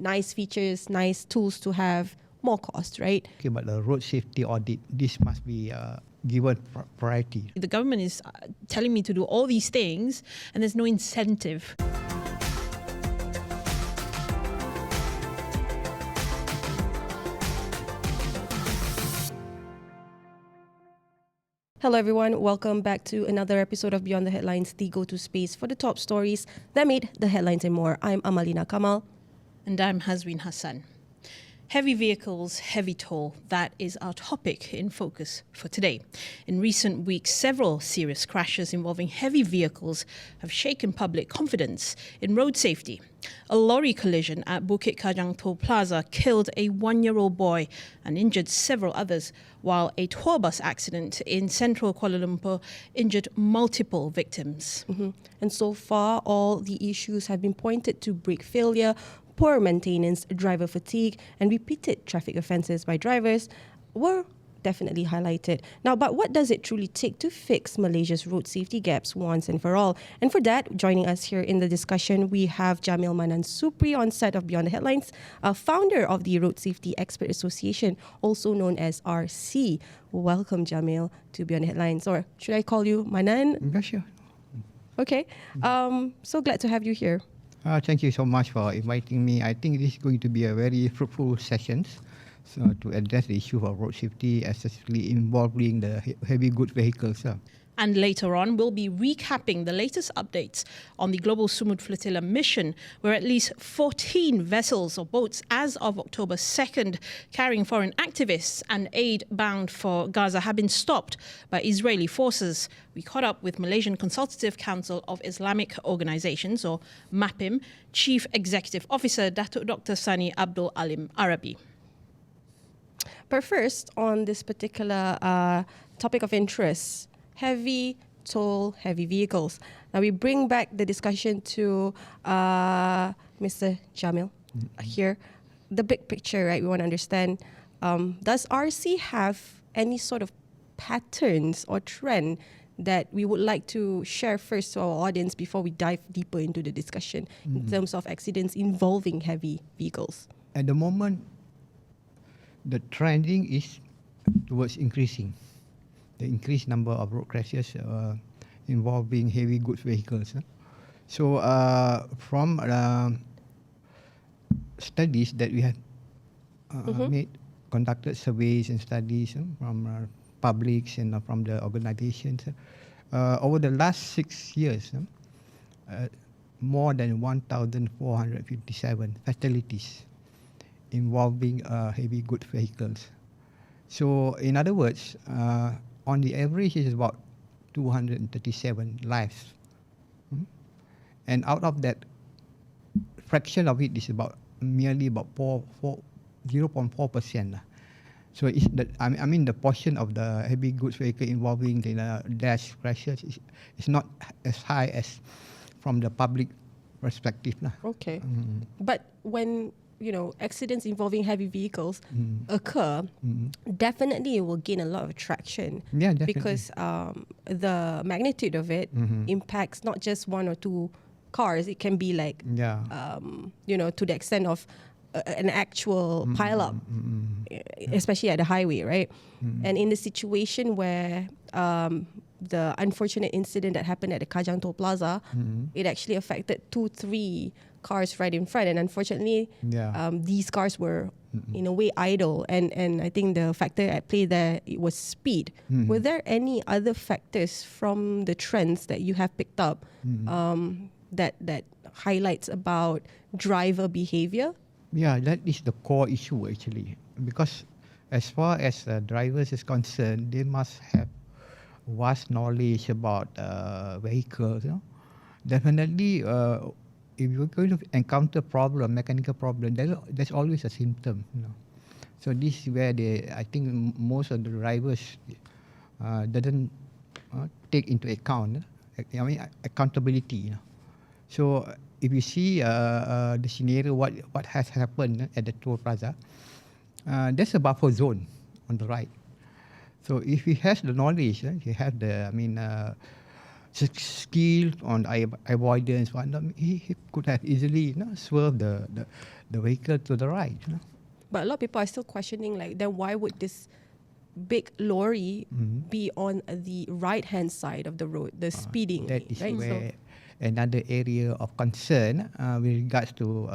nice features, nice tools to have, more cost, right? Okay, but the road safety audit, this must be given priority. The government is telling me to do all these things and there's no incentive. Hello everyone, welcome back to another episode of Beyond the Headlines, the go-to space for the top stories that made the headlines and more. I'm Amalina, Kamal. And I'm Hazween, Hassan. Heavy vehicles, heavy toll. That is our topic in focus for today. In recent weeks, several serious crashes involving heavy vehicles have shaken public confidence in road safety. A lorry collision at Bukit Kajang Toll Plaza killed a 1-year-old boy and injured several others, while a tour bus accident in central Kuala Lumpur injured multiple victims. And so far, all the issues have been pointed to brake failure, poor maintenance, driver fatigue, and repeated traffic offences by drivers were definitely highlighted. Now, but what does it truly take to fix Malaysia's road safety gaps once and for all? And for that, joining us here in the discussion, we have Jamil Manan Supri on set of Beyond the Headlines, founder of the Road Safety Expert Association, also known as RC. Welcome, Jamil, to Beyond the Headlines. Or should I call you Manan? Yeah, sure. Okay. So glad to have you here. Thank you so much for inviting me. I think this is going to be a very fruitful session to address the issue of road safety, especially involving the heavy goods vehicles. And later on, we'll be recapping the latest updates on the Global Sumud Flotilla mission, where at least 14 vessels or boats as of October 2nd carrying foreign activists and aid bound for Gaza have been stopped by Israeli forces. We caught up with Malaysian Consultative Council of Islamic Organizations, or MAPIM, Chief Executive Officer Datuk Dr. Sani Abdul Alim Arabi. But first, on this particular topic of interest, heavy toll, heavy vehicles. Now we bring back the discussion to Mr. Jamil here. The big picture, right? We want to understand, does RC have any sort of patterns or trend that we would like to share first to our audience before we dive deeper into the discussion in terms of accidents involving heavy vehicles? At the moment, the trending is towards increasing. The increased number of road crashes involving heavy goods vehicles. So from studies that we have conducted surveys and studies from publics and from the organizations, over the last 6 years, more than 1,457 fatalities involving heavy goods vehicles. So in other words, on the average, it's about 237 lives. And out of that, fraction of it is about merely about 0.4%. So it's the portion of the heavy goods vehicle involving the dash crashes is not as high as from the public perspective. Okay. But when accidents involving heavy vehicles occur, definitely it will gain a lot of traction. Yeah, definitely. Because the magnitude of it impacts not just one or two cars. It can be like, to the extent of an actual pile-up, especially at the highway, right? And in the situation where the unfortunate incident that happened at the Kajang Toll Plaza, it actually affected 2-3 cars right in front, and unfortunately these cars were in a way idle, and I think the factor at play there, it was speed. Were there any other factors from the trends that you have picked up that highlights about driver behavior? Yeah, that is the core issue actually, because as far as drivers is concerned, they must have vast knowledge about vehicles. Definitely, if you're going to encounter mechanical problem, there's always a symptom. So this is where I think most of the drivers doesn't take into account. Accountability. So if you see the scenario, what has happened at the toll plaza, there's a buffer zone on the right. So if he has the knowledge, he have the skill on avoidance, he could have easily swerved the vehicle to the right. But a lot of people are still questioning, like, then why would this big lorry be on the right-hand side of the road, the speeding That lane, is right? where another area of concern with regards to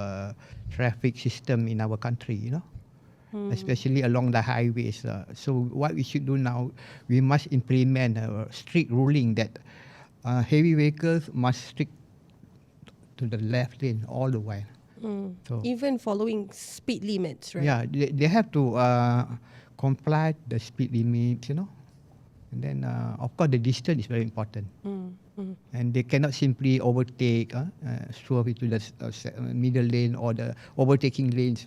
traffic system in our country, especially along the highways. So what we should do now, we must implement a strict ruling that heavy vehicles must stick to the left lane all the while. So Even following speed limits, right? yeah, they have to comply the speed limits, And then, of course, the distance is very important. And they cannot simply overtake, swerve into the middle lane or the overtaking lanes.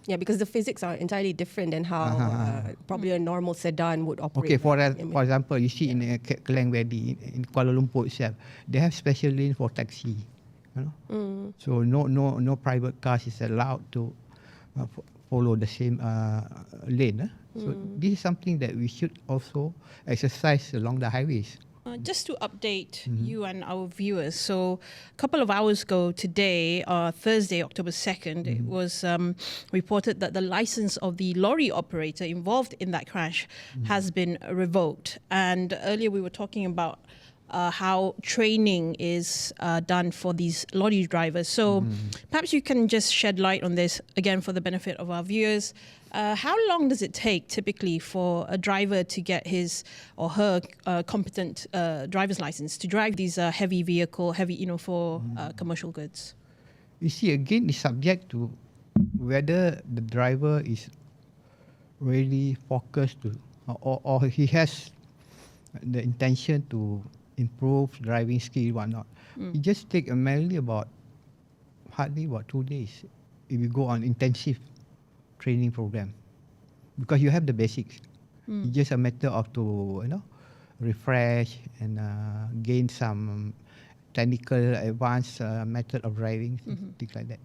Yeah, because the physics are entirely different than how probably a normal sedan would operate. Okay, for example, you see in Klang Valley, in Kuala Lumpur itself, they have special lane for taxi. So no private cars is allowed to follow the same lane. So this is something that we should also exercise along the highways. Just to update you and our viewers, so a couple of hours ago today, Thursday, October 2nd, it was reported that the license of the lorry operator involved in that crash has been revoked. And earlier we were talking about how training is done for these lorry drivers. So perhaps you can just shed light on this, again, for the benefit of our viewers. How long does it take typically for a driver to get his or her competent driver's license to drive these heavy vehicle, for commercial goods? You see, again, it's subject to whether the driver is really focused to, or he has the intention to improve driving skill or not. It just take mainly hardly about 2 days if you go on intensive training program, because you have the basics. It's just a matter of to refresh and gain some technical advanced method of driving, things like that.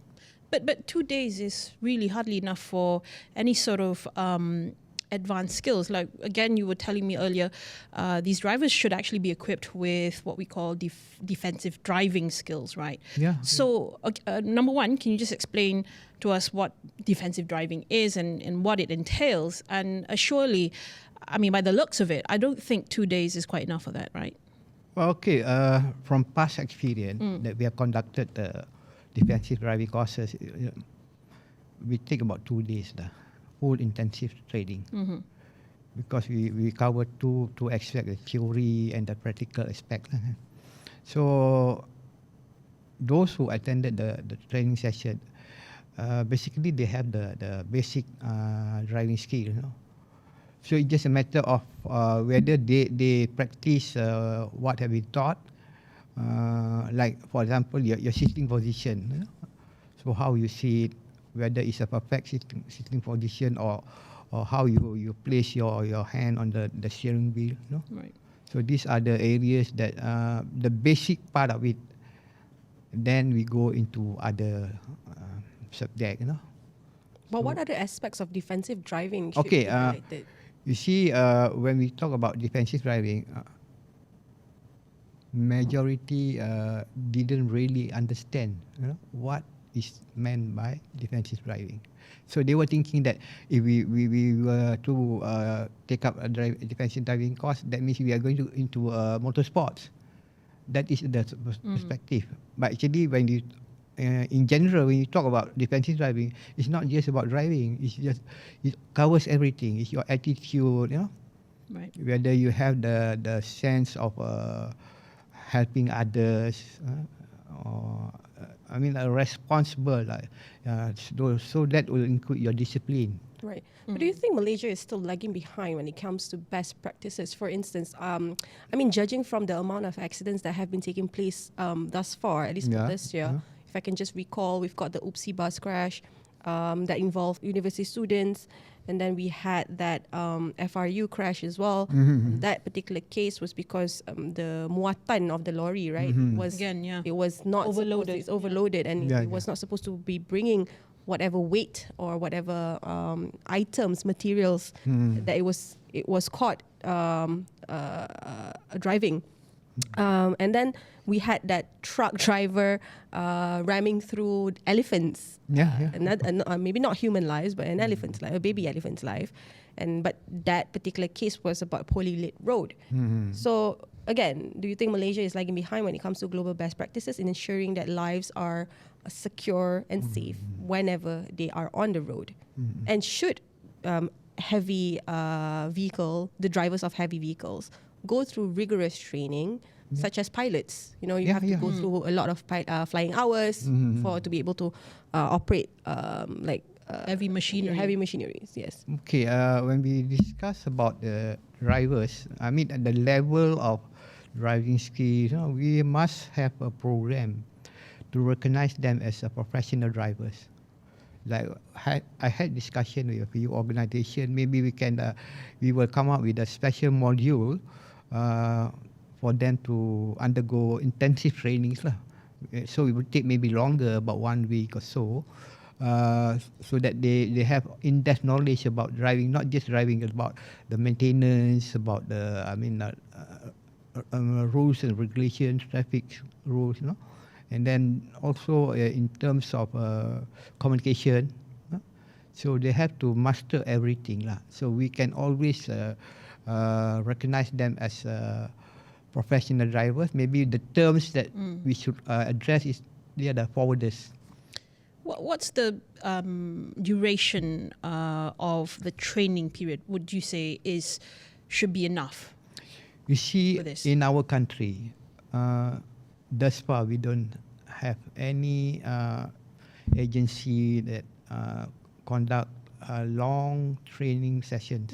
But 2 days is really hardly enough for any sort of advanced skills. Like, again, you were telling me earlier, these drivers should actually be equipped with what we call defensive driving skills, right? Yeah. So, number one, can you just explain to us what defensive driving is and what it entails? And surely, I mean, by the looks of it, I don't think 2 days is quite enough for that, right? Well, okay. From past experience that we have conducted defensive driving courses, we take about 2 days. Full intensive training, because we cover two aspects, the theory and the practical aspect. So those who attended the training session, basically they have the basic driving skill. So it's just a matter of whether they practice what have been taught. Like, for example, your sitting position. So how you sit, whether it's a perfect sitting position or how you place your hand on the steering wheel. Right. So these are the areas that the basic part of it. Then we go into other subject. But what other aspects of defensive driving should Okay, be highlighted? You see, when we talk about defensive driving, majority didn't really understand what is meant by defensive driving. So they were thinking that if we were to take up a defensive driving course, that means we are going into motorsports. That is the perspective. But actually, when you in general, when you talk about defensive driving, it's not just about driving. It covers everything. It's your attitude, Right. whether you have the sense of helping others, or responsible, so that will include your discipline. Right. But do you think Malaysia is still lagging behind when it comes to best practices? For instance, judging from the amount of accidents that have been taking place thus far, at least for this year, if I can just recall, we've got the Oopsie bus crash that involved university students. And then we had that FRU crash as well. That particular case was because the muatan of the lorry, right, was Again, yeah. it was not Overloaded. It's overloaded, and it was not supposed to be bringing whatever weight or whatever items, materials that it was caught driving. And then we had that truck driver ramming through elephants. Maybe not human lives, but an elephant's life, a baby elephant's life. But that particular case was about a poorly lit road. So again, do you think Malaysia is lagging behind when it comes to global best practices in ensuring that lives are secure and safe whenever they are on the road? And should heavy the drivers of heavy vehicles go through rigorous training, such as pilots? You have to go through a lot of flying hours to be able to operate heavy machinery. Heavy machineries, yes. Okay, when we discuss about the drivers, I mean at the level of driving skills, we must have a program to recognize them as a professional drivers. Like I had discussion with a few organizations. Maybe we will come up with a special module for them to undergo intensive trainings lah. So it will take maybe longer, about 1 week or so. So that they have in-depth knowledge about driving, not just driving, about the maintenance, about the rules and regulations, traffic rules, and then also in terms of communication. So they have to master everything lah. So we can always recognize them as professional drivers. Maybe the terms that we should address is they are the forwarders. What's the duration of the training period? Would you say should be enough? You see, in our country, thus far we don't have any agency that conduct long training sessions.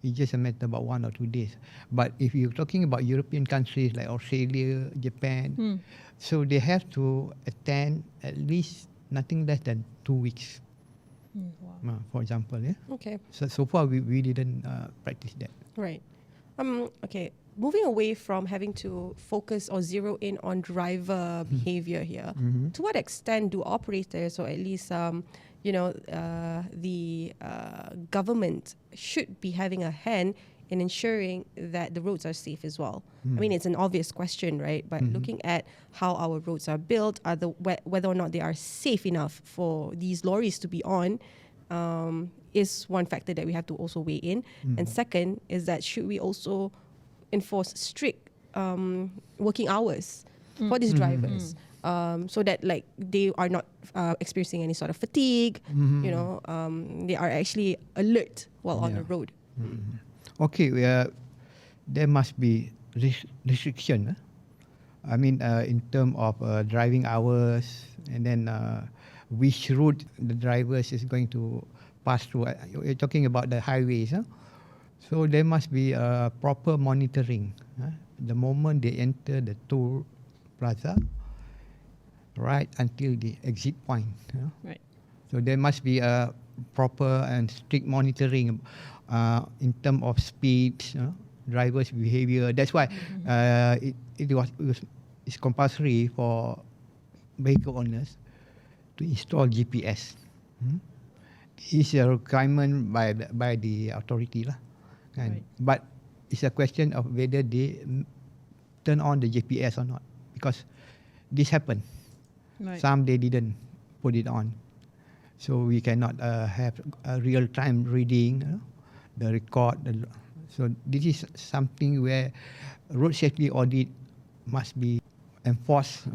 It's just a matter about 1 or 2 days. But if you're talking about European countries like Australia, Japan, so they have to attend at least nothing less than 2 weeks. Wow. For example, Okay. So far we didn't practice that. Right. Okay. Moving away from having to focus or zero in on driver behavior here, to what extent do operators, or at least the government, should be having a hand in ensuring that the roads are safe as well? I mean, it's an obvious question, right? But looking at how our roads are built, whether or not they are safe enough for these lorries to be on, is one factor that we have to also weigh in. And second is that should we also enforce strict working hours for these drivers, so that they are not experiencing any sort of fatigue, they are actually alert while on the road. Okay, there must be restriction. I mean, in terms of driving hours, and then which route the drivers is going to pass through. You're talking about the highways. So there must be proper monitoring. The moment they enter the toll plaza, right until the exit point. Right. So there must be a proper and strict monitoring in terms of speed, drivers' behavior. That's why it's compulsory for vehicle owners to install GPS. It's a requirement by the authority lah. Right. But it's a question of whether they turn on the GPS or not, because this happened. Right. Some they didn't put it on, so we cannot have a real-time reading, the record. So this is something where road safety audit must be enforced.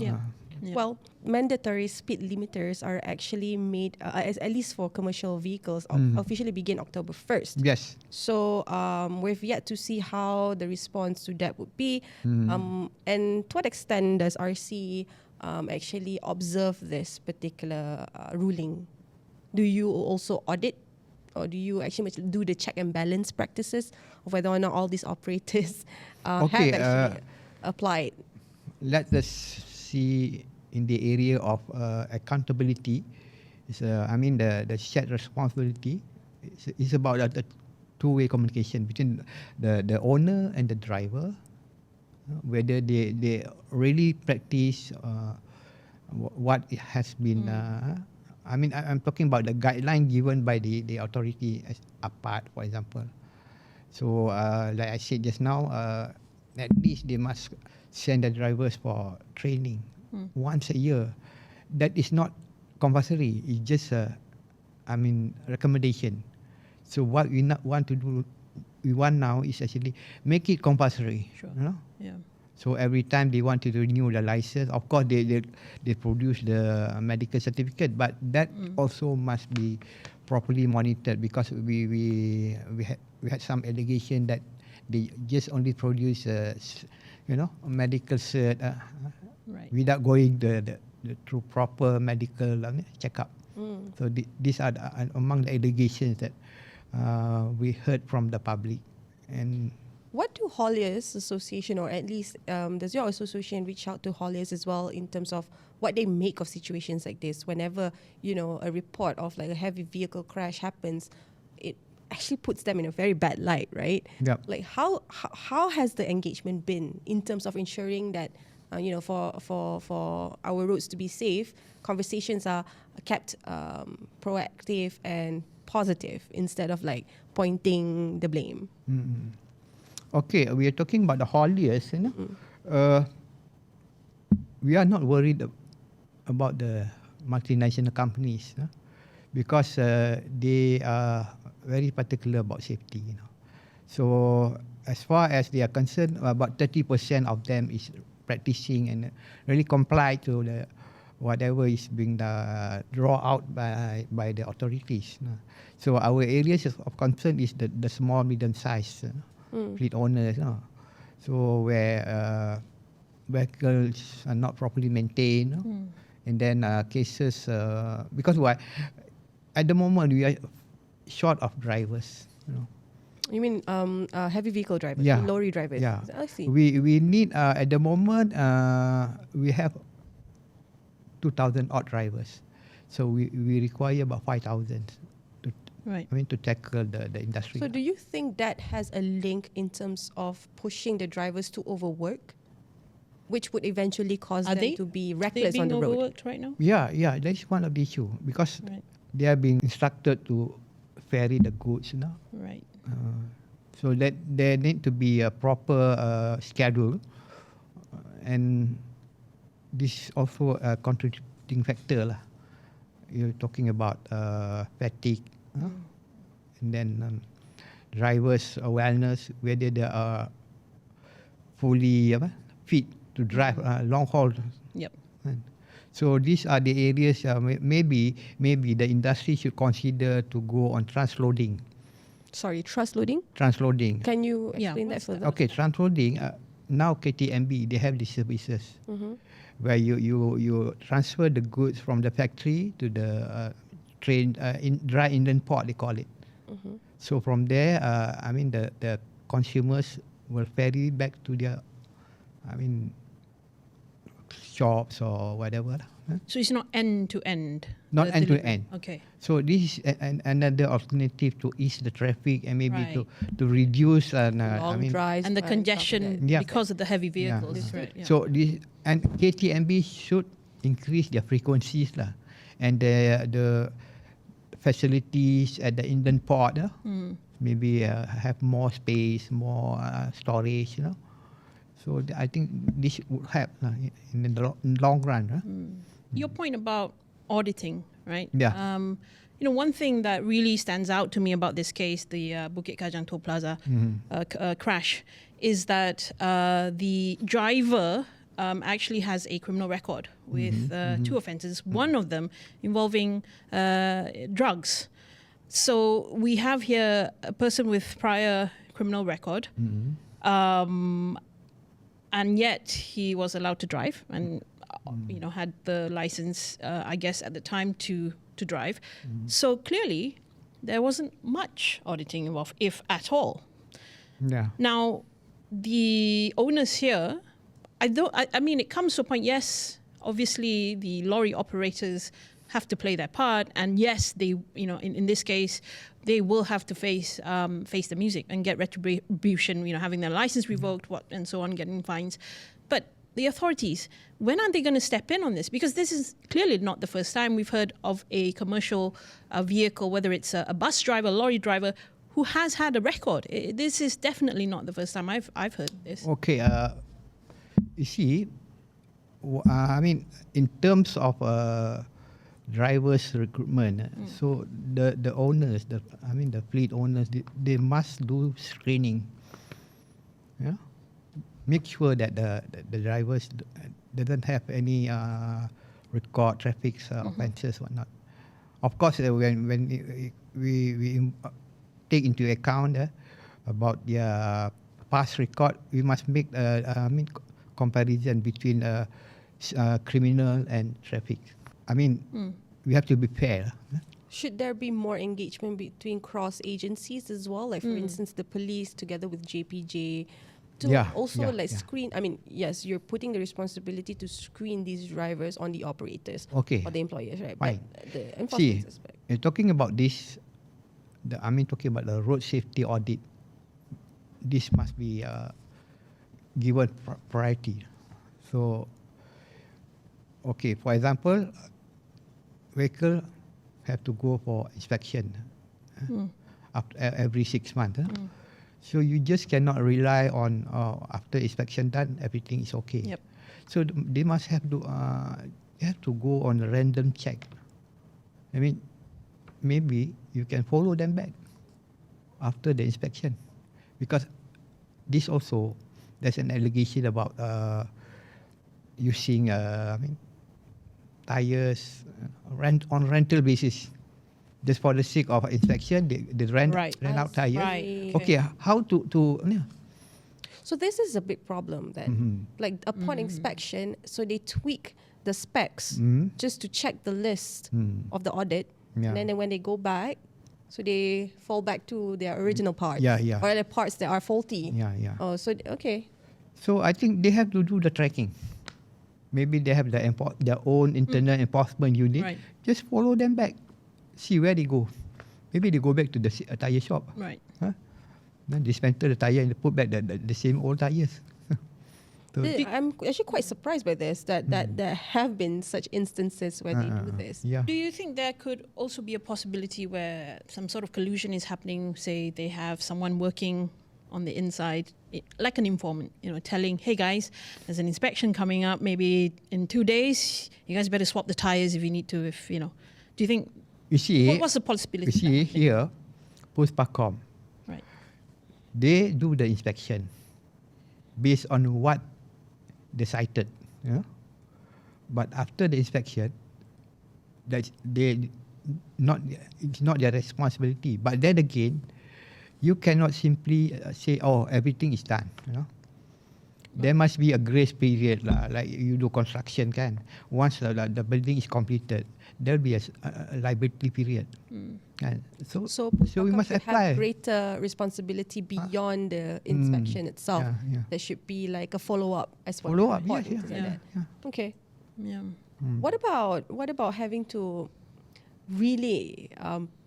Well, mandatory speed limiters are actually made, at least for commercial vehicles, officially begin October 1st. Yes. So we've yet to see how the response to that would be. And to what extent does RC actually observe this particular ruling? Do you also audit, or do you actually do the check and balance practices of whether or not all these operators have actually applied? Let us see in the area of accountability. The shared responsibility. It's about the two-way communication between the owner and the driver, whether they really practice what has been. I'm talking about the guideline given by the authority as apart, for example. So like I said just now, at least they must send the drivers for training once a year. That is not compulsory. It's just recommendation. So what we want to do, we want now is actually make it compulsory. Sure. You know? Yeah. So every time they want to renew the license, of course they produce the medical certificate, but that also must be properly monitored, because we had some allegation that they just only produce a medical cert Right. without going the through proper medical checkup. So these are among the allegations that we heard from the public. And what do hauliers association, or at least does your association reach out to hauliers as well in terms of what they make of situations like this? Whenever a report of like a heavy vehicle crash happens, it actually puts them in a very bad light, right? Yep. Like how has the engagement been in terms of ensuring that for our roads to be safe, conversations are kept proactive and positive instead of like pointing the blame? Okay, we are talking about the hauliers. We are not worried about the multinational companies, because they are very particular about safety. So as far as they are concerned, about 30% of them is practicing and really comply to the whatever is being drawn out by the authorities. So our areas of concern is the small, medium-sized fleet owners. So where vehicles are not properly maintained, and then cases because why? At the moment we are short of drivers. You mean heavy vehicle drivers, Yeah. lorry drivers? Yeah. I see. We need at the moment we have 2,000 odd drivers, so we require about 5,000 to tackle the industry. So do you think that has a link in terms of pushing the drivers to overwork, which would eventually cause them to be reckless on the road? Are they being overworked right now? Yeah, that's one of the issue, because they are being instructed to ferry the goods now. Right. So that there need to be a proper schedule, and this is also a contributing factor lah. You're talking about fatigue, and then drivers' awareness, whether they are fully fit to drive long haul. Yep. So these are the areas maybe the industry should consider to go on transloading. Sorry, transloading? Transloading. Can you explain that further? Okay, transloading. Now KTMB, they have these services where you transfer the goods from the factory to the train, dry inland port, they call it. So from there, the consumers will ferry back to their, shops or whatever. So it's not end to end. Not end to end. Okay. So this is another alternative to ease the traffic and maybe to reduce long drives and the congestion because of the heavy vehicles. Yeah. Right. Yeah. So this and KTMB should increase their frequencies and the facilities at the inland port. Maybe have more space, more storage. So I think this would help in the long run. Your point about auditing, right? Yeah. One thing that really stands out to me about this case, the Bukit Kajang Toll Plaza crash, is that the driver actually has a criminal record with 2 offences, one of them involving drugs. So we have here a person with prior criminal record, and yet he was allowed to drive and had the license, I guess, at the time to drive. So clearly there wasn't much auditing involved, if at all. Yeah. Now, the owners here, it comes to a point, yes, obviously the lorry operators have to play their part, and yes, they, in this case, they will have to face the music and get retribution, having their license revoked, and so on, getting fines. But the authorities, when are they going to step in on this? Because this is clearly not the first time we've heard of a commercial vehicle, whether it's a bus driver, lorry driver, who has had a record. This is definitely not the first time I've heard this. Okay. You see, I mean, in terms of drivers recruitment, so the owners, the fleet owners, they must do screening. Yeah, make sure that the drivers doesn't have any record traffic offences or not. Of course, when we take into account about their past record, we must make comparison between criminal and traffic. I mean, we have to be fair. Should there be more engagement between cross agencies as well? Like, for instance, the police together with JPJ to screen. I mean, yes, you're putting the responsibility to screen these drivers on the operators or the employers, right? Fine. But the enforcement aspect. You're talking about this. Talking about the road safety audit. This must be given priority. So, okay, for example, vehicle have to go for inspection after every 6 months. So you just cannot rely on after inspection done, everything is okay. Yep. So they must have to go on a random check. I mean, maybe you can follow them back after the inspection, because this also, there's an allegation about using tires on rental basis. Just for the sake of inspection, they rent out tires. Right. Okay, how to So this is a big problem then. Like upon inspection, so they tweak the specs just to check the list of the audit. Yeah. And then when they go back, so they fall back to their original parts. Yeah. Or the parts that are faulty. Yeah. Oh, so okay. So I think they have to do the tracking. Maybe they have their own internal enforcement unit. Right. Just follow them back. See where they go. Maybe they go back to the tire shop. Right. Then dismantle the tire and put back the same old tires. So I'm actually quite surprised by this, that there have been such instances where they do this. Yeah. Do you think there could also be a possibility where some sort of collusion is happening? Say they have someone working on the inside, like an informant, telling, hey guys, there's an inspection coming up, maybe in 2 days, you guys better swap the tires if you need to, do you think, you see, what's the possibility? You see here, Postpacom, right? They do the inspection based on what they cited. But after the inspection, it's not their responsibility. But then again, you cannot simply say, everything is done. There must be a grace period, like you do construction, can. Once the building is completed, there'll be a liability period. So we must apply have greater responsibility beyond the inspection itself. Yeah. There should be like a follow-up as well. Follow-up, yeah. Okay. Yeah. What about having to really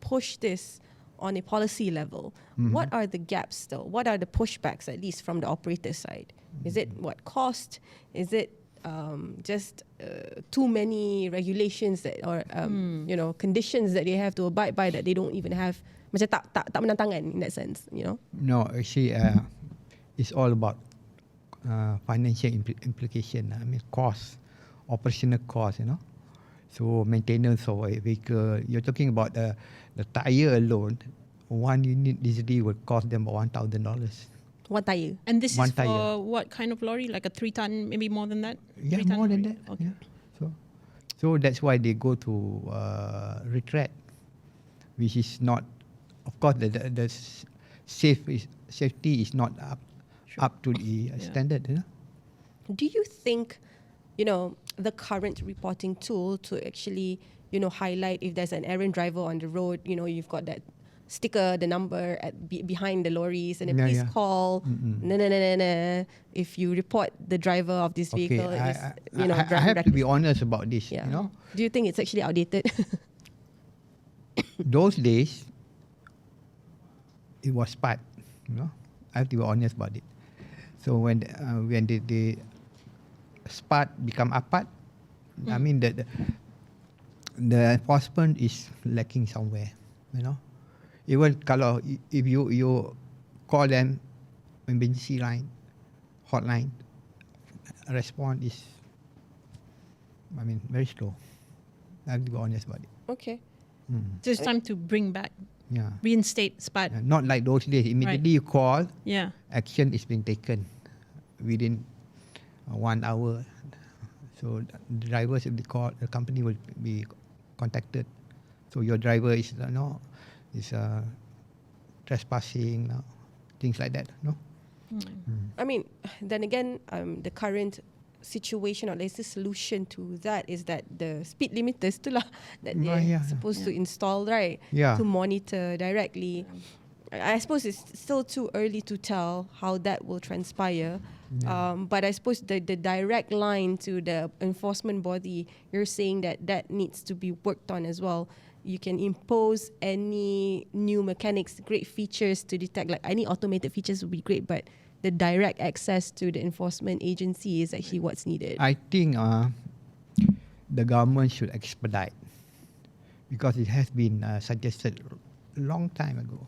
push this on a policy level? What are the gaps still? What are the pushbacks, at least from the operator side? Is it cost? Is it just too many regulations that or conditions that they have to abide by that they don't even have, macam tak menang tangan in that sense, No, actually, it's all about financial implication. I mean, cost, operational cost. So maintenance of a vehicle. You're talking about the tire alone. One unit easily would cost them about $1,000. One tire. And this One is for tire. what kind of lorry? Like a 3-ton, maybe more than that? Yeah, 3-ton more than lorry? that. Okay. Yeah. So that's why they go to retread, which is not, of course, the safety is not up to the standard. Do you think, the current reporting tool to actually, highlight if there's an errant driver on the road, you've got that sticker, the number behind the lorries, and then please call. If you report the driver of this vehicle, I have to be honest about this. Yeah. Do you think it's actually outdated? Those days, it was part. I have to be honest about it. So when the SPAT become apart, I mean that the enforcement is lacking somewhere. Even kalau if you call them emergency line, hotline, response is, very slow. I have to be honest about it. Okay. So it's time to bring back, reinstate SPAD. Not like those days. Immediately you call, action is being taken within 1 hour. So the drivers will be called, the company will be contacted. So your driver is trespassing, things like that. No. Then again, the current situation or there's a solution to that is that the speed limiters that they're supposed to install, right? To monitor directly. I suppose it's still too early to tell how that will transpire. But I suppose the direct line to the enforcement body, you're saying that needs to be worked on as well. You can impose any new mechanics, great features to detect, like any automated features would be great, but the direct access to the enforcement agency is actually what's needed. I think the government should expedite, because it has been suggested a long time ago.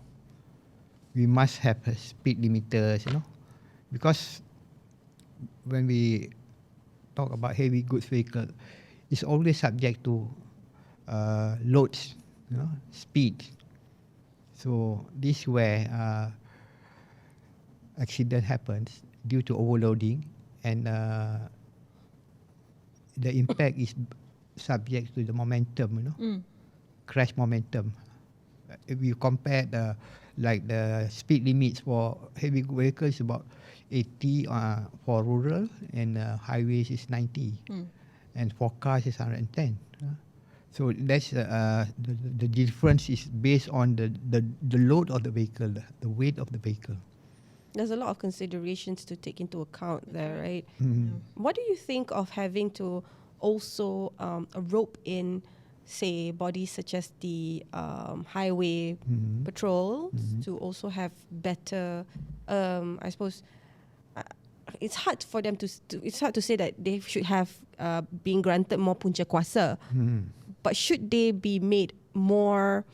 We must have speed limiters, because when we talk about heavy goods vehicle, it's always subject to loads, speed. So this where accident happens due to overloading, and the impact is subject to the momentum, crash momentum. If you compare the speed limits for heavy vehicles, about 80 for rural, and highways is 90, and for cars is 110. So that's the difference is based on the load of the vehicle, the weight of the vehicle. There's a lot of considerations to take into account there, right? Mm-hmm. What do you think of having to also rope in, say, bodies such as the highway patrols to also have better, I suppose, it's hard for them it's hard to say that they should have been granted more punca kuasa, but should they be made more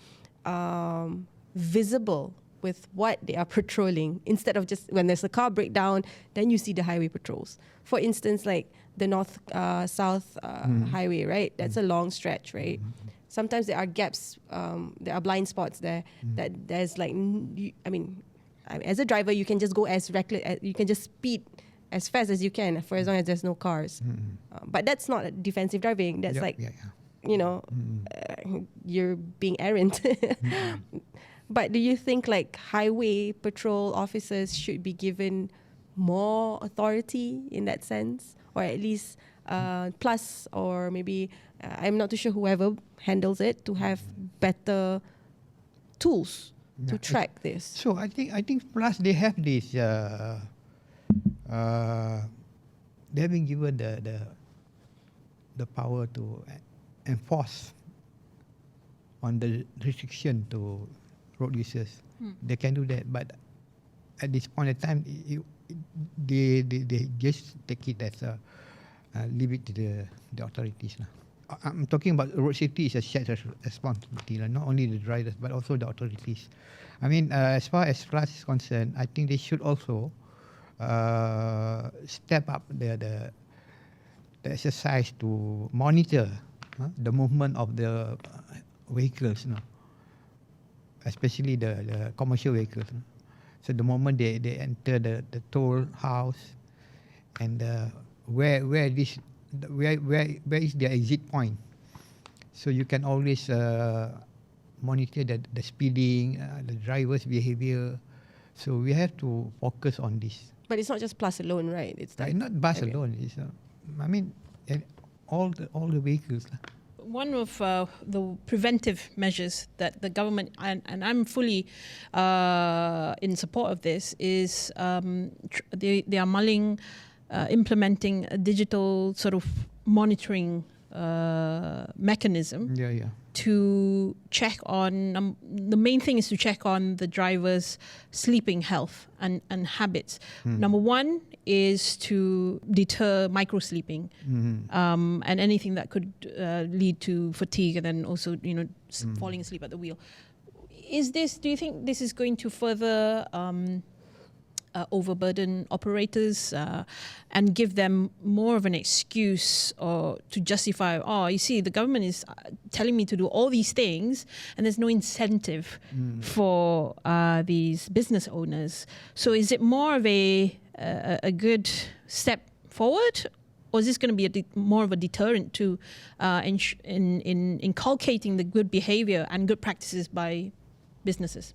visible with what they are patrolling, instead of just when there's a car breakdown, then you see the highway patrols. For instance, like the north-south highway, right? That's a long stretch, right? Sometimes there are gaps, there are blind spots there, that there's like, as a driver, you can just go as reckless, you can just speed as fast as you can for as long as there's no cars. But that's not defensive driving. That's you're being errant. But do you think like highway patrol officers should be given more authority in that sense, or at least plus, or maybe I'm not too sure, whoever handles it, to have better tools to track this? So I think plus they have this they have been given the power to enforce on the restriction to road users. They can do that, but at this point in time, they just take it as leave it to the authorities. I'm talking about road safety is a shared responsibility, not only the drivers but also the authorities. As far as FLAS is concerned, I think they should also step up the exercise to monitor the movement of the vehicles, especially the commercial vehicles. So the moment they enter the toll house, and where is their exit point, so you can always monitor the speeding, the driver's behavior. So we have to focus on this. But it's not just Plus alone, right? It's like not bus alone. It's all the vehicles. One of the preventive measures that the government, and I'm fully in support of this, is they are mulling implementing a digital sort of monitoring mechanism to check on, the main thing is to check on the driver's sleeping health and habits. Number one is to deter micro-sleeping and anything that could lead to fatigue, and then also, falling asleep at the wheel. Do you think this is going to further overburden operators and give them more of an excuse or to justify, you see, the government is telling me to do all these things and there's no incentive for these business owners. So is it more of a good step forward, or is this going to be more of a deterrent to in inculcating the good behavior and good practices by businesses?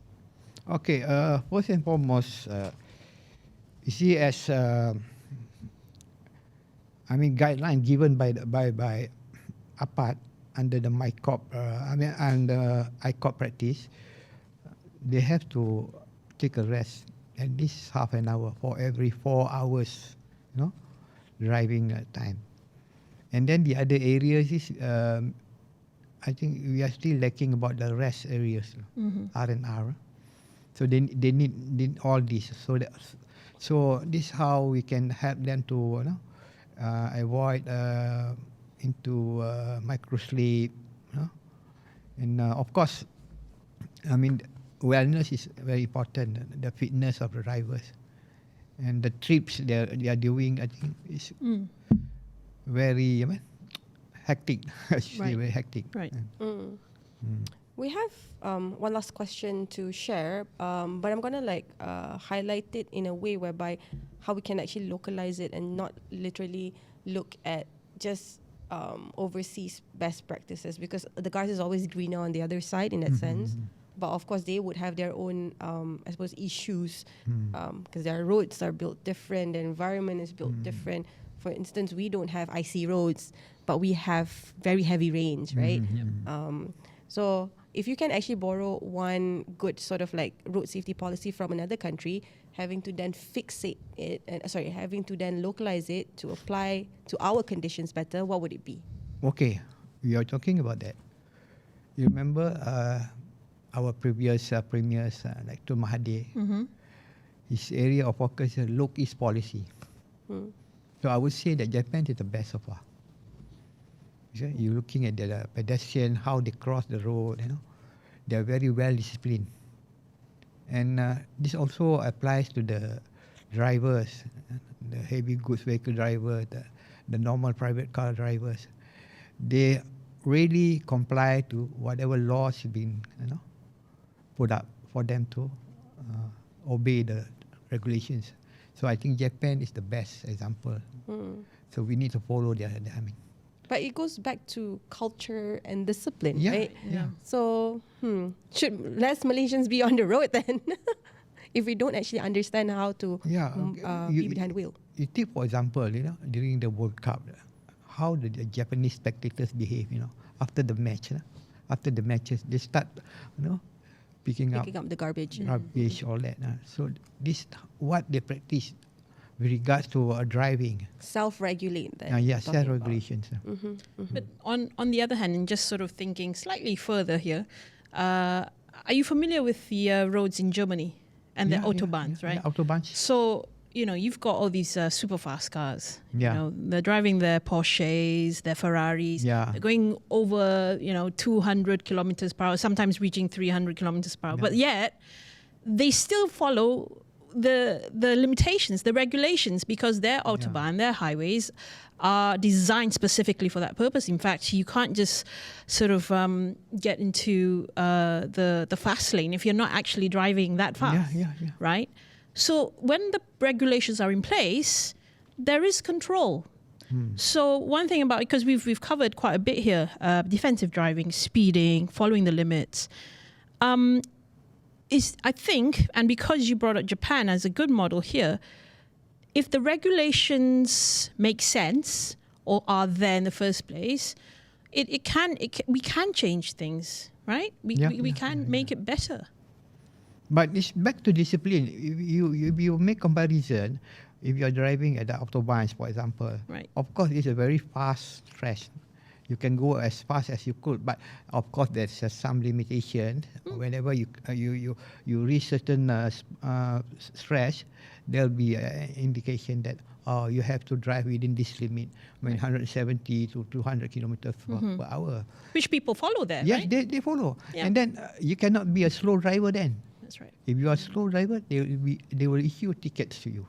Okay, first and foremost, you see, as guideline given by APAT under the MyCop, under ICOP practice, they have to take a rest at least half an hour for every 4 hours, driving time. And then the other areas is, I think we are still lacking about the rest areas, R&R. So they need all this. So this is how we can help them to avoid into micro sleep. And of course, wellness is very important. The fitness of the drivers and the trips they are doing, I think, is very hectic. Right. Very hectic. Right. We have one last question to share, but I'm going to highlight it in a way whereby how we can actually localize it and not literally look at just overseas best practices, because the grass is always greener on the other side in that sense. But of course, they would have their own, I suppose, issues because their roads are built different, the environment is built different. For instance, we don't have icy roads, but we have very heavy rains, right? So if you can actually borrow one good sort of road safety policy from another country, having to then having to then localize it to apply to our conditions better, what would it be? Okay, we are talking about that. You remember our previous premiers like Tun Mahathir, his area of focus is Look East policy. So I would say that Japan is the best so far. You're looking at the pedestrian, how they cross the road, they're very well disciplined. And this also applies to the drivers, the heavy goods vehicle driver, the normal private car drivers. They really comply to whatever laws have been put up for them to obey the regulations. So I think Japan is the best example. So we need to follow their. But it goes back to culture and discipline, right? Yeah. So should less Malaysians be on the road then? If we don't actually understand how to be behind the wheel. You take, for example, during the World Cup, how the Japanese spectators behave, after the match. After the matches, they start, picking up the garbage. All that. So this what they practice with regards to driving. Self-regulate then. Self-regulations. But on the other hand, and just sort of thinking slightly further here, are you familiar with the roads in Germany and the autobahns, right? Yeah, autobahns. So, you've got all these super fast cars. Yeah. They're driving their Porsches, their Ferraris. Yeah. They're going over, 200 kilometers per hour, sometimes reaching 300 kilometers per hour. Yeah. But yet, they still follow the limitations, the regulations, because their autobahn, their highways are designed specifically for that purpose. In fact, you can't just sort of get into the fast lane if you're not actually driving that fast, right? So when the regulations are in place, there is control. So one thing about, because we've covered quite a bit here, defensive driving, speeding, following the limits, is, I think, and because you brought up Japan as a good model here, if the regulations make sense or are there in the first place, we can change things, right? We can make it better. But it's back to discipline. You make comparison, if you're driving at the autobahns, for example, right. Of course it's a very fast stretch. You can go as fast as you could, but of course there's some limitation. Whenever you reach certain stretch, there'll be an indication that you have to drive within this limit, 170 to 200 kilometers per hour. Which people follow there, yes, right? They follow. Yeah. And then you cannot be a slow driver then. That's right. If you are a slow driver, they will issue tickets to you.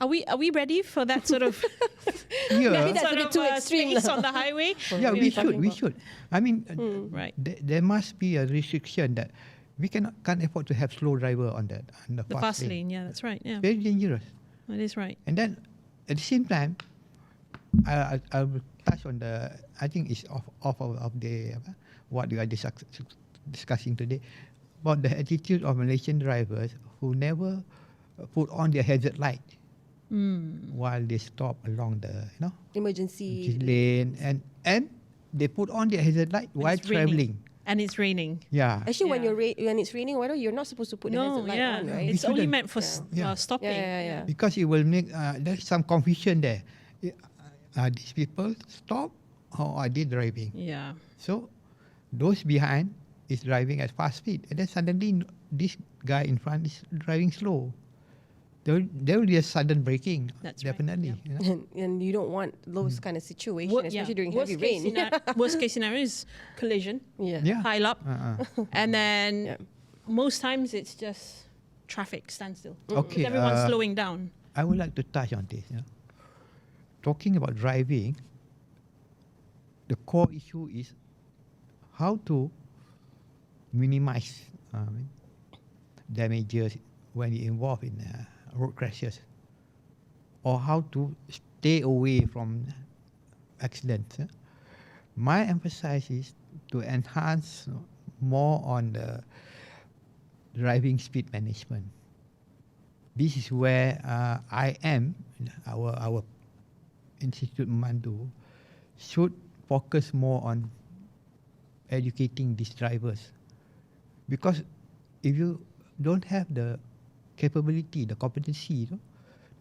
Are we ready for that sort of Maybe Yeah, that's a bit too extreme. space on the highway? yeah, we should. I mean, Right. there must be a restriction that we can't afford to have slow driver on the The fast lane. Yeah, that's right. Yeah, Very dangerous. that is right. And then at the same time, I will touch on the, I think it's off of the what we are discussing today about the attitude of Malaysian drivers who never put on their hazard light while they stop along the Emergency lane, and they put on their hazard light while it's raining. traveling. And it's raining. Yeah. Actually, when Yeah. when it's raining, you're not supposed to put the hazard light on, right? It's We only shouldn't. meant for Yeah. stopping. Yeah. Because it will make there's some confusion there. These people stop or are they driving? Yeah. So those behind is driving at fast speed, and then suddenly this guy in front is driving slow. There will be a sudden braking. That's right, definitely. yeah. You know? And you don't want those kind of situations, especially during worst heavy case rain. worst case scenario is collision, Yeah. pile up, and then Yeah. most times it's just traffic standstill. Okay. Everyone's slowing down. I would like to touch on this. Talking about driving, the core issue is how to minimize damages when you're involved in road crashes, or how to stay away from accidents. My emphasis is to enhance more on the driving speed management. This is where our Institute Mandu should focus more on educating these drivers, because if you don't have the capability, the competency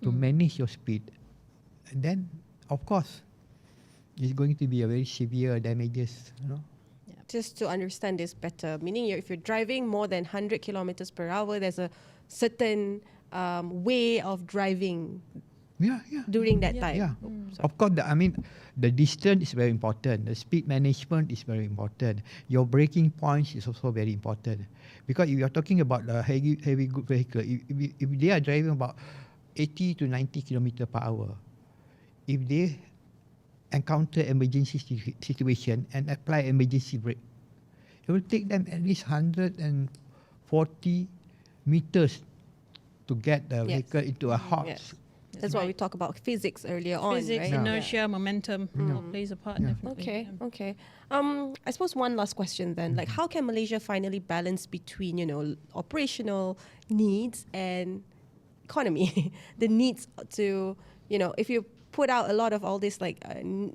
to manage your speed, then of course it's going to be a very severe damages. Just to understand this better, meaning if you're driving more than 100 kilometers per hour, there's a certain way of driving during that time. Yeah. Of course, the distance is very important. The speed management is very important. Your braking points is also very important. Because if you're talking about a heavy good vehicle, if they are driving about 80 to 90 kilometers per hour, if they encounter emergency situation and apply emergency brake, it will take them at least 140 meters to get the vehicle into a halt. Yes. That's why we talk about physics earlier on, Physics, right? inertia, momentum, all plays a part. Definitely. Okay. I suppose one last question then, like how can Malaysia finally balance between, operational needs and economy, the needs to, if you put out a lot of all this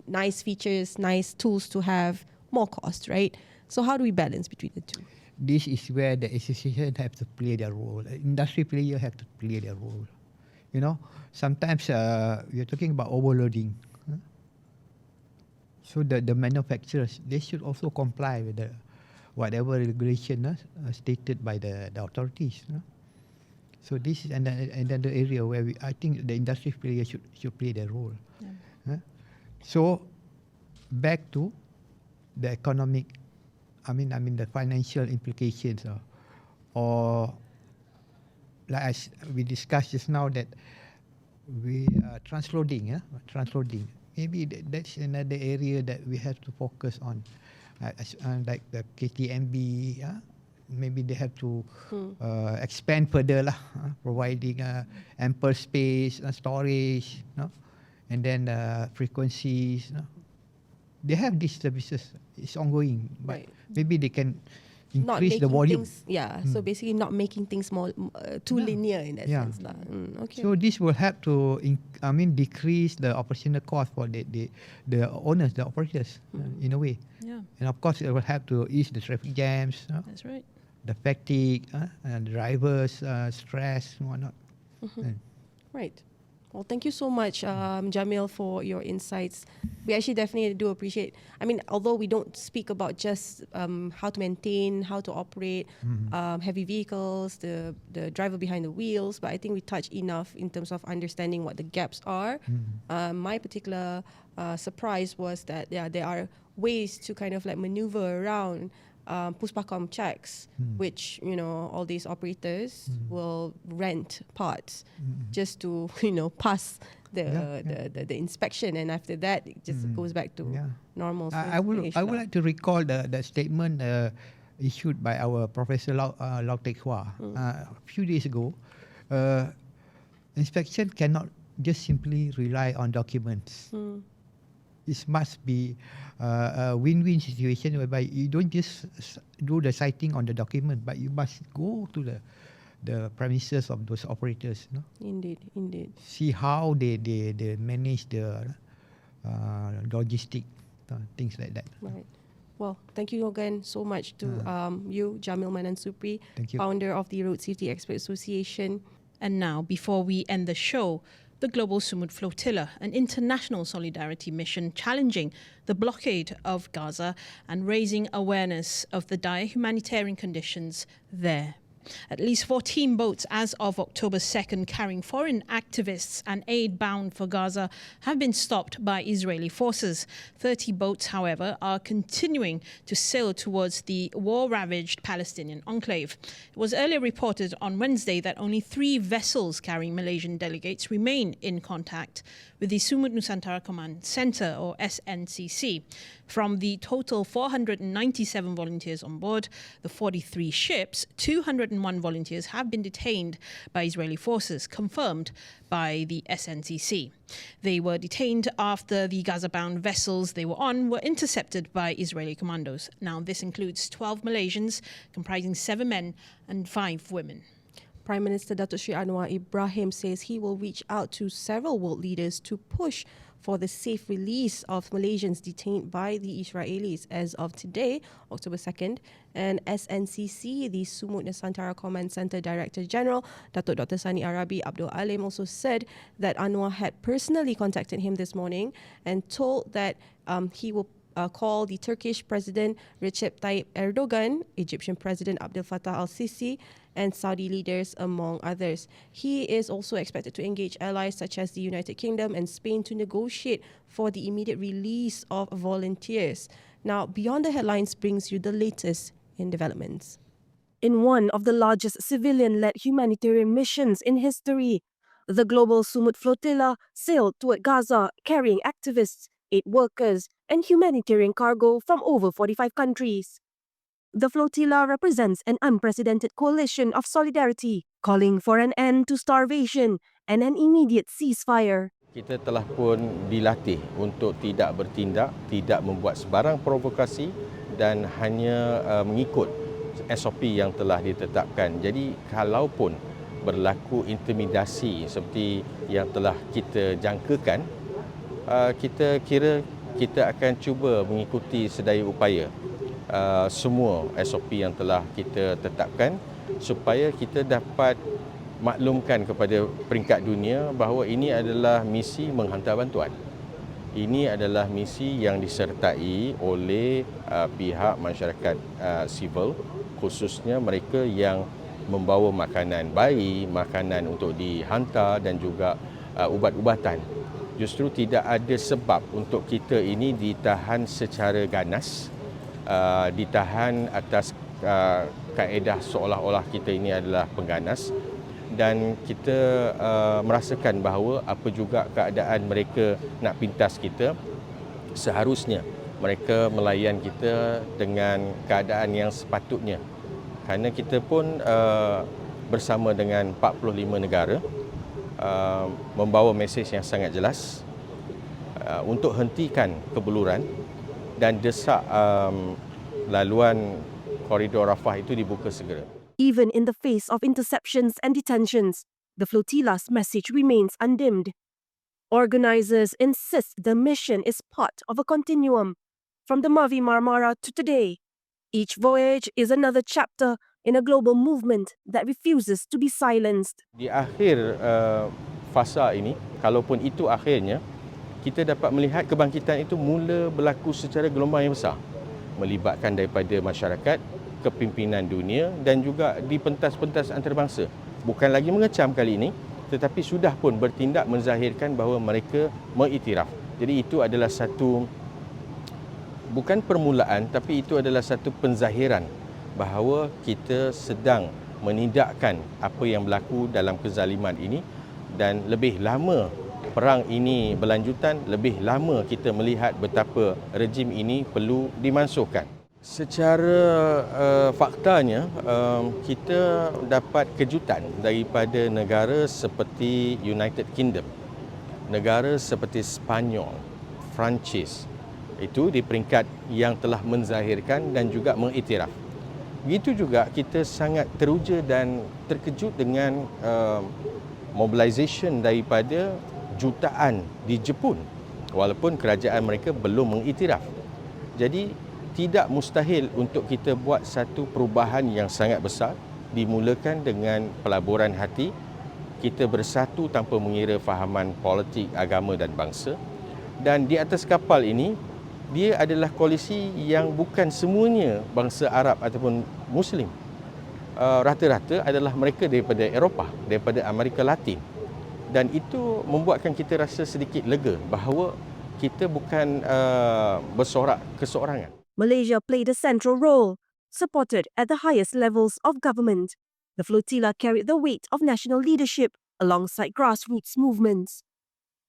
nice features, nice tools to have, more cost, right? So how do we balance between the two? This is where the association have to play their role. Industry players have to play their role. Sometimes we're talking about overloading. So the manufacturers, they should also comply with the whatever regulation stated by the authorities. So this is another area where I think the industry players should play their role. So back to the economic, the financial implications, or like as we discussed just now that we are transloading. Maybe that's another area that we have to focus on, like the KTMB. Maybe they have to expand further, providing ample space, storage, and then frequencies. They have these services. It's ongoing, but maybe they can increase the volume. So basically not making things more too linear in that sense. Okay. So this will help to decrease the operational cost for the owners, the operators, in a way. Yeah. And of course it will help to ease the traffic jams. That's right. The fatigue, and drivers' stress and whatnot. Right. Well, thank you so much, Jamil, for your insights. We actually definitely do appreciate. Although we don't speak about just how to maintain, how to operate heavy vehicles, the driver behind the wheels, but I think we touched enough in terms of understanding what the gaps are. My particular surprise was that there are ways to kind of maneuver around Puspakom checks, which, all these operators will rent parts just to, pass the inspection, and after that it just goes back to normal. I would like to recall the statement issued by our Professor Lau Teck Hua a few days ago. Inspection cannot just simply rely on documents. It must be a win-win situation whereby you don't just do the citing on the document, but you must go to the premises of those operators. Indeed. See how they manage the logistic things like that. Right. Well, thank you again so much to you, Jamil Manan Supri, founder of the Road Safety Expert Association. And now, before we end the show, the Global Sumud Flotilla, an international solidarity mission challenging the blockade of Gaza and raising awareness of the dire humanitarian conditions there. At least 14 boats as of October 2nd carrying foreign activists and aid bound for Gaza have been stopped by Israeli forces. 30 boats, however, are continuing to sail towards the war-ravaged Palestinian enclave. It was earlier reported on Wednesday that only 3 vessels carrying Malaysian delegates remain in contact with the Sumud Nusantara Command Centre, or SNCC. From the total 497 volunteers on board the 43 ships, 201 volunteers have been detained by Israeli forces, confirmed by the SNCC. They were detained after the Gaza-bound vessels they were on were intercepted by Israeli commandos. Now, this includes 12 Malaysians, comprising 7 men and 5 women. Prime Minister Datuk Sri Anwar Ibrahim says he will reach out to several world leaders to push for the safe release of Malaysians detained by the Israelis as of today, October 2nd. And SNCC, the Sumud Nusantara Command Centre Director General, Datuk Dr. Sani Arabi Abdul Alim, also said that Anwar had personally contacted him this morning and told that he will call the Turkish President Recep Tayyip Erdogan, Egyptian President Abdel Fattah al-Sisi, and Saudi leaders, among others. He is also expected to engage allies such as the United Kingdom and Spain to negotiate for the immediate release of volunteers. Now, Beyond the Headlines brings you the latest in developments. In one of the largest civilian-led humanitarian missions in history, the Global Sumud Flotilla sailed toward Gaza, carrying activists, aid workers, and humanitarian cargo from over 45 countries. The flotilla represents an unprecedented coalition of solidarity, calling for an end to starvation and an immediate ceasefire. Kita telah pun dilatih untuk tidak bertindak, tidak membuat sebarang provokasi dan hanya mengikut SOP yang telah ditetapkan. Jadi kalaupun berlaku intimidasi seperti yang telah kita jangkakan, kita kira kita akan cuba mengikuti sedaya upaya semua SOP yang telah kita tetapkan supaya kita dapat maklumkan kepada peringkat dunia bahawa ini adalah misi menghantar bantuan. Ini adalah misi yang disertai oleh pihak masyarakat sivil, khususnya mereka yang membawa makanan bayi, makanan untuk dihantar dan juga ubat-ubatan. Justru tidak ada sebab untuk kita ini ditahan secara ganas, ditahan atas kaedah seolah-olah kita ini adalah pengganas, dan kita merasakan bahawa apa juga keadaan mereka nak pintas kita, seharusnya mereka melayan kita dengan keadaan yang sepatutnya. Kerana kita pun bersama dengan 45 negara membawa mesej yang sangat jelas untuk hentikan kebeluran dan desak laluan koridor Rafah itu dibuka segera. Even in the face of interceptions and detentions, the flotilla's message remains undimmed. Organizers insist the mission is part of a continuum, from the Mavi Marmara to today. Each voyage is another chapter in a global movement that refuses to be silenced. Di akhir fasa ini, kalaupun itu akhirnya, kita dapat melihat kebangkitan itu mula berlaku secara gelombang yang besar, melibatkan daripada masyarakat, kepimpinan dunia dan juga di pentas-pentas antarabangsa. Bukan lagi mengecam kali ini, tetapi sudah pun bertindak menzahirkan bahawa mereka mengiktiraf. Jadi itu adalah satu bukan permulaan, tapi itu adalah satu penzahiran bahawa kita sedang menindakkan apa yang berlaku dalam kezaliman ini, dan lebih lama perang ini berlanjutan, lebih lama kita melihat betapa rejim ini perlu dimansuhkan. Secara faktanya, kita dapat kejutan daripada negara seperti United Kingdom, negara seperti Spanyol, Perancis, itu di peringkat yang telah menzahirkan dan juga mengiktiraf. Begitu juga kita sangat teruja dan terkejut dengan mobilisation daripada jutaan di Jepun, walaupun kerajaan mereka belum mengiktiraf. Jadi tidak mustahil untuk kita buat satu perubahan yang sangat besar, dimulakan dengan pelaburan hati, kita bersatu tanpa mengira fahaman politik, agama dan bangsa. Dan di atas kapal ini, dia adalah koalisi yang bukan semuanya bangsa Arab ataupun Muslim. Rata-rata adalah mereka daripada Eropah, daripada Amerika Latin. Dan itu membuatkan kita rasa sedikit lega bahawa kita bukan bersorak keseorangan. Malaysia played a central role, supported at the highest levels of government. The flotilla carried the weight of national leadership alongside grassroots movements.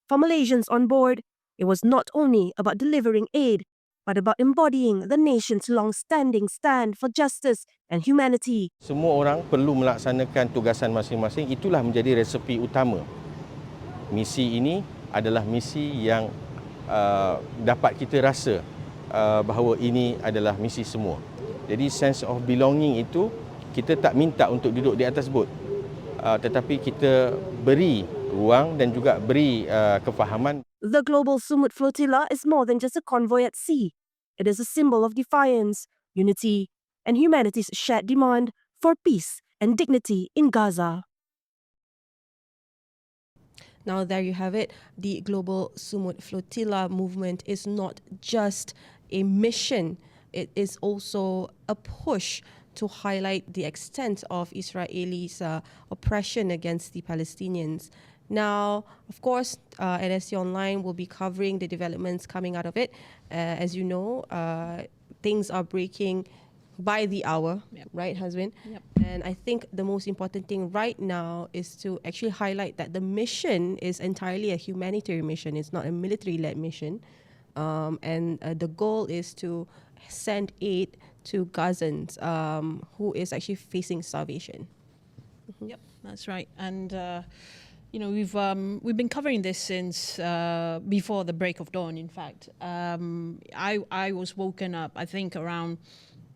For Malaysians on board, it was not only about delivering aid, but about embodying the nation's long-standing stand for justice and humanity. Semua orang perlu melaksanakan tugasan masing-masing, itulah menjadi resepi utama. Misi ini adalah misi yang dapat kita rasa bahawa ini adalah misi semua. Jadi sense of belonging itu kita tak minta untuk duduk di atas bot, tetapi kita beri ruang dan juga beri kefahaman. The Global Sumud Flotilla is more than just a convoy at sea. It is a symbol of defiance, unity, and humanity's shared demand for peace and dignity in Gaza. Now there you have it. The Global Sumud Flotilla movement is not just a mission. It is also a push to highlight the extent of Israelis' oppression against the Palestinians. Now, of course, NSC Online will be covering the developments coming out of it. As you know, things are breaking by the hour, right, Hazween? Yep. And I think the most important thing right now is to actually highlight that the mission is entirely a humanitarian mission. It's not a military-led mission. And the goal is to send aid to Gazans who is actually facing starvation. Yep, that's right. And we've been covering this since before the break of dawn. In fact, I was woken up, I think, around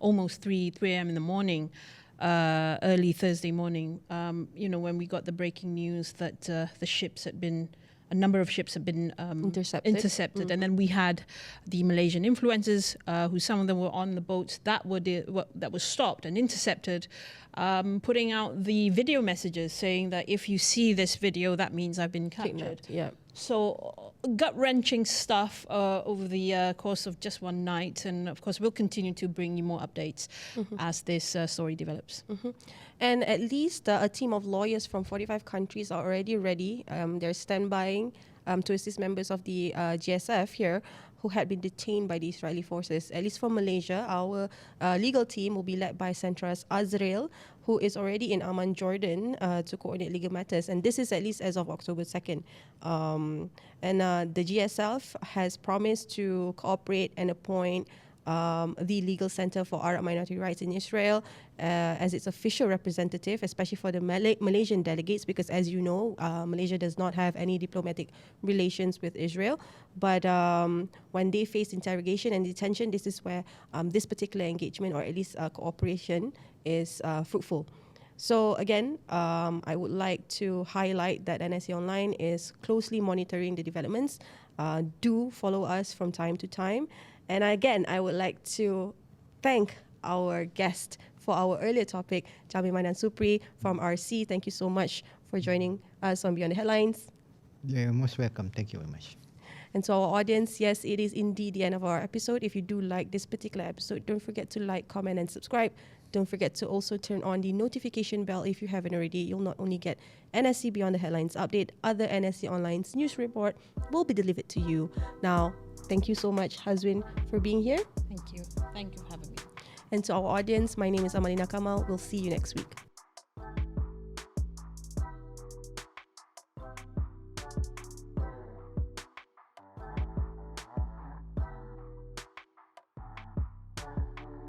almost 3 a.m. in the morning, early Thursday morning. When we got the breaking news that a number of ships had been intercepted. And then we had the Malaysian influencers, who some of them were on the boats that were stopped and intercepted, putting out the video messages saying that if you see this video, that means I've been captured. Yeah. So gut-wrenching stuff over the course of just one night. And of course, we'll continue to bring you more updates as this story develops. And at least a team of lawyers from 45 countries are already ready. They're standbying to assist members of the GSF here who had been detained by the Israeli forces. At least for Malaysia, our legal team will be led by Centra's Azrael, who is already in Amman, Jordan, to coordinate legal matters. And this is at least as of October 2nd. The GSF has promised to cooperate and appoint the Legal Center for Arab Minority Rights in Israel as its official representative, especially for the Malaysian delegates, because as you know, Malaysia does not have any diplomatic relations with Israel. But when they face interrogation and detention, this is where this particular engagement, or at least cooperation, is fruitful. So again, I would like to highlight that NSC Online is closely monitoring the developments. Do follow us from time to time. And again, I would like to thank our guest for our earlier topic, Jamil Manan Supri from RC. Thank you so much for joining us on Beyond the Headlines. You're most welcome. Thank you very much. And to our audience, yes, it is indeed the end of our episode. If you do like this particular episode, don't forget to like, comment, and subscribe. Don't forget to also turn on the notification bell if you haven't already. You'll not only get NSC Beyond the Headlines update, other NSC Online's news report will be delivered to you. Now, Thank you so much, Hazween, for being here. Thank you. Thank you for having me. And to our audience, my name is Amalina Kamal. We'll see you next week.